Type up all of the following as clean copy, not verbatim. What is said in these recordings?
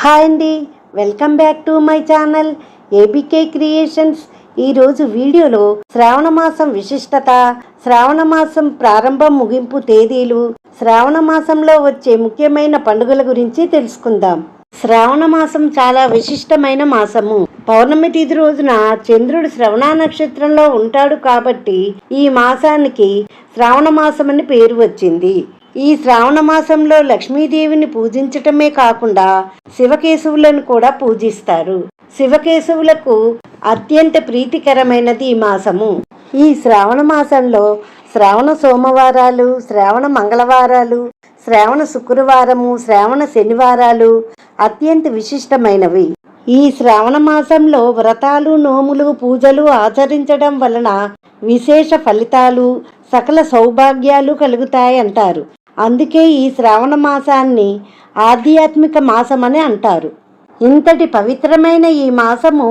Hi అండి, welcome back to my channel ABK creations. ఈరోజు వీడియోలో శ్రావణ మాసం విశిష్టత, శ్రావణ మాసం ప్రారంభం ముగింపు తేదీలు, శ్రావణ మాసంలో వచ్చే ముఖ్యమైన పండుగల గురించి తెలుసుకుందాం. శ్రావణ మాసం చాలా విశిష్టమైన మాసము. పౌర్ణమి తిథి రోజున చంద్రుడు శ్రవణ నక్షత్రంలో ఉంటాడు కాబట్టి ఈ మాసానికి శ్రావణ మాసం అని పేరు వచ్చింది. ఈ శ్రావణ మాసంలో లక్ష్మీదేవిని పూజించటమే కాకుండా శివకేశవులను కూడా పూజిస్తారు. శివకేశవులకు అత్యంత ప్రీతికరమైనది ఈ మాసము. ఈ శ్రావణ మాసంలో శ్రావణ సోమవారాలు, శ్రావణ మంగళవారాలు, శ్రావణ శుక్రవారము, శ్రావణ శనివారాలు అత్యంత విశిష్టమైనవి. ఈ శ్రావణ మాసంలో వ్రతాలు, నోములు, పూజలు ఆచరించడం వలన విశేష ఫలితాలు, సకల సౌభాగ్యాలు కలుగుతాయంటారు. అందుకే ఈ శ్రావణ మాసాన్ని ఆధ్యాత్మిక మాసమని అంటారు. ఇంతటి పవిత్రమైన ఈ మాసము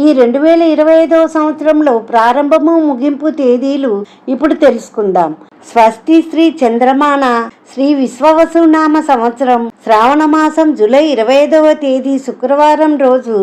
ఈ 2025వ సంవత్సరంలో ప్రారంభము ముగింపు తేదీలు ఇప్పుడు తెలుసుకుందాం. స్వస్తి శ్రీ చంద్రమాన శ్రీ విశ్వవసునామ సంవత్సరం శ్రావణ మాసం జూలై 25వ తేదీ శుక్రవారం రోజు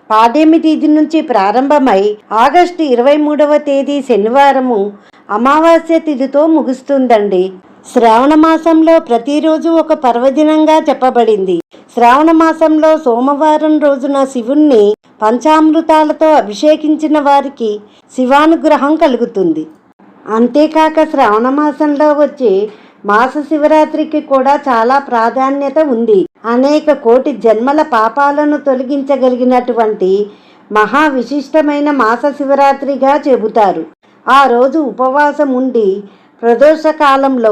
పాడ్యమి తిథి నుంచి ప్రారంభమై ఆగస్టు 23వ తేదీ శనివారము అమావాస్య తిథితో ముగుస్తుందండి. శ్రావణ మాసంలో ప్రతిరోజు ఒక పర్వదినంగా చెప్పబడింది. శ్రావణ మాసంలో సోమవారం రోజున శివుణ్ణి పంచామృతాలతో అభిషేకించిన వారికి శివానుగ్రహం కలుగుతుంది. అంతేకాక శ్రావణ మాసంలో వచ్చే మాస శివరాత్రికి కూడా చాలా ప్రాధాన్యత ఉంది. అనేక కోటి జన్మల పాపాలను తొలగించగలిగినటువంటి మహా విశిష్టమైన మాస శివరాత్రిగా చెబుతారు. ఆ రోజు ఉపవాసం ఉండి ప్రదోష కాలంలో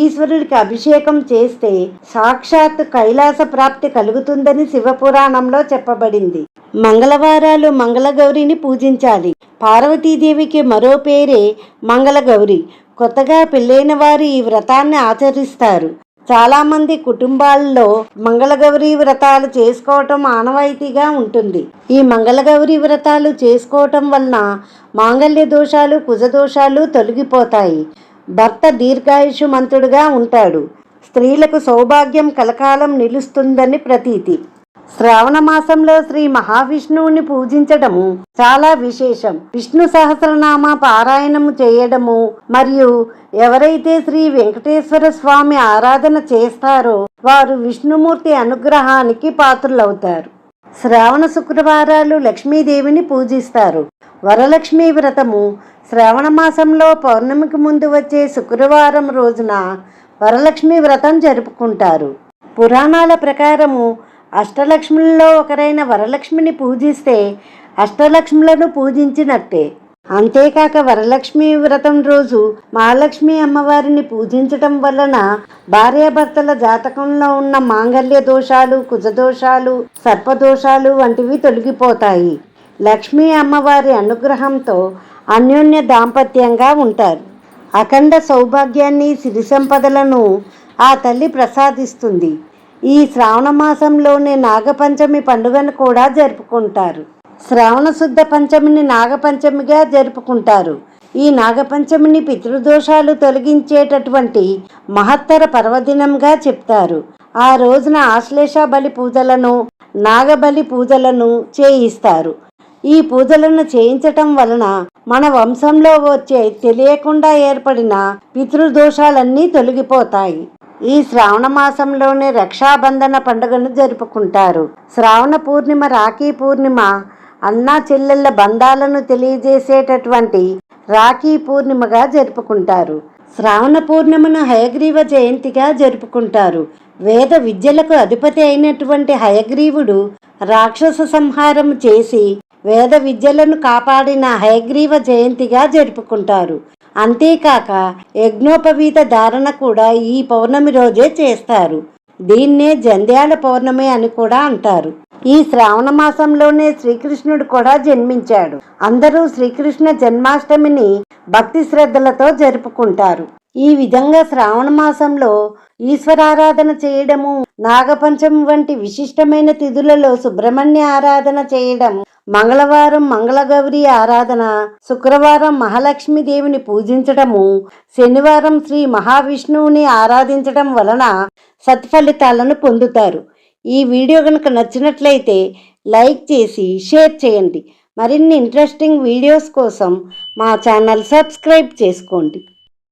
ఈశ్వరుడికి అభిషేకం చేస్తే సాక్షాత్ కైలాస ప్రాప్తి కలుగుతుందని శివపురాణంలో చెప్పబడింది. మంగళవారాలు మంగళగౌరిని పూజించాలి. పార్వతీదేవికి మరో పేరే మంగళగౌరి. కొత్తగా పెళ్ళైన వారు ఈ వ్రతాన్ని ఆచరిస్తారు. చాలామంది కుటుంబాల్లో మంగళగౌరి వ్రతాలు చేసుకోవటం ఆనవాయితీగా ఉంటుంది. ఈ మంగళగౌరి వ్రతాలు చేసుకోవటం వలన మాంగళ్య దోషాలు, కుజదోషాలు తొలగిపోతాయి. భర్త దీర్ఘాయుషుమంతుడుగా ఉంటాడు. స్త్రీలకు సౌభాగ్యం కలకాలం నిలుస్తుందని ప్రతీతి. శ్రావణ మాసంలో శ్రీ మహావిష్ణువుని పూజించడము చాలా విశేషం. విష్ణు సహస్రనామ పారాయణము చేయడము మరియు ఎవరైతే శ్రీ వెంకటేశ్వర స్వామి ఆరాధన చేస్తారో వారు విష్ణుమూర్తి అనుగ్రహానికి పాత్రులవుతారు. శ్రావణ శుక్రవారాలు లక్ష్మీదేవిని పూజిస్తారు. వరలక్ష్మీ వ్రతము శ్రావణ మాసంలో పౌర్ణమికి ముందు వచ్చే శుక్రవారం రోజున వరలక్ష్మి వ్రతం జరుపుకుంటారు. పురాణాల ప్రకారము అష్టలక్ష్ములలో ఒకరైన వరలక్ష్మిని పూజిస్తే అష్టలక్ష్ములను పూజించినట్టే. అంతేకాక వరలక్ష్మి వ్రతం రోజు మహాలక్ష్మి అమ్మవారిని పూజించటం వలన భార్యాభర్తల జాతకంలో ఉన్న మాంగళ్య దోషాలు, కుజదోషాలు, సర్పదోషాలు వంటివి తొలగిపోతాయి. లక్ష్మీ అమ్మవారి అనుగ్రహంతో అన్యోన్య దాంపత్యంగా ఉంటారు. అఖండ సౌభాగ్యాన్ని, సిరి సంపదలను ఆ తల్లి ప్రసాదిస్తుంది. ఈ శ్రావణ మాసంలోనే నాగపంచమి పండుగను కూడా జరుపుకుంటారు. శ్రావణ శుద్ధ పంచమిని నాగపంచమిగా జరుపుకుంటారు. ఈ నాగపంచమిని పితృదోషాలు తొలగించేటటువంటి మహత్తర పర్వదినంగా చెప్తారు. ఆ రోజున ఆశ్లేష బలి పూజలను, నాగబలి పూజలను చేయిస్తారు. ఈ పూజలను చేయించటం వలన మన వంశంలో వచ్చే తెలియకుండా ఏర్పడిన పితృదోషాలన్నీ తొలగిపోతాయి. ఈ శ్రావణ మాసంలోనే రక్షాబంధన పండుగను జరుపుకుంటారు. శ్రావణ పూర్ణిమ, రాఖీ పూర్ణిమ అన్నా చెల్లెళ్ళ బంధాలను తెలియజేసేటటువంటి రాఖీ పూర్ణిమగా జరుపుకుంటారు. శ్రావణ పూర్ణిమను హయగ్రీవ జయంతిగా జరుపుకుంటారు. వేద విద్యలకు అధిపతి అయినటువంటి హయగ్రీవుడు రాక్షస సంహారం చేసి వేద విద్యలను కాపాడిన హయగ్రీవ జయంతిగా జరుపుకుంటారు. అంతేకాక యజ్ఞోపవీత ధారణ కూడా ఈ పౌర్ణమి రోజే చేస్తారు. దీన్నే జంధ్యాల పౌర్ణమి అని కూడా అంటారు. ఈ శ్రావణ మాసంలోనే శ్రీకృష్ణుడు కూడా జన్మించాడు. అందరూ శ్రీకృష్ణ జన్మాష్టమిని భక్తి శ్రద్ధలతో జరుపుకుంటారు. ఈ విధంగా శ్రావణ మాసంలో ఈశ్వరారాధన చేయడము, నాగపంచమి వంటి విశిష్టమైన తిథులలో సుబ్రహ్మణ్య ఆరాధన చేయడం, మంగళవారం మంగళగౌరి ఆరాధన, శుక్రవారం మహాలక్ష్మీదేవిని పూజించడము, శనివారం శ్రీ మహావిష్ణువుని ఆరాధించడం వలన సత్ఫలితాలను పొందుతారు. ఈ వీడియో కనుక నచ్చినట్లయితే లైక్ చేసి షేర్ చేయండి. మరిన్ని ఇంట్రెస్టింగ్ వీడియోస్ కోసం మా ఛానల్ సబ్స్క్రైబ్ చేసుకోండి.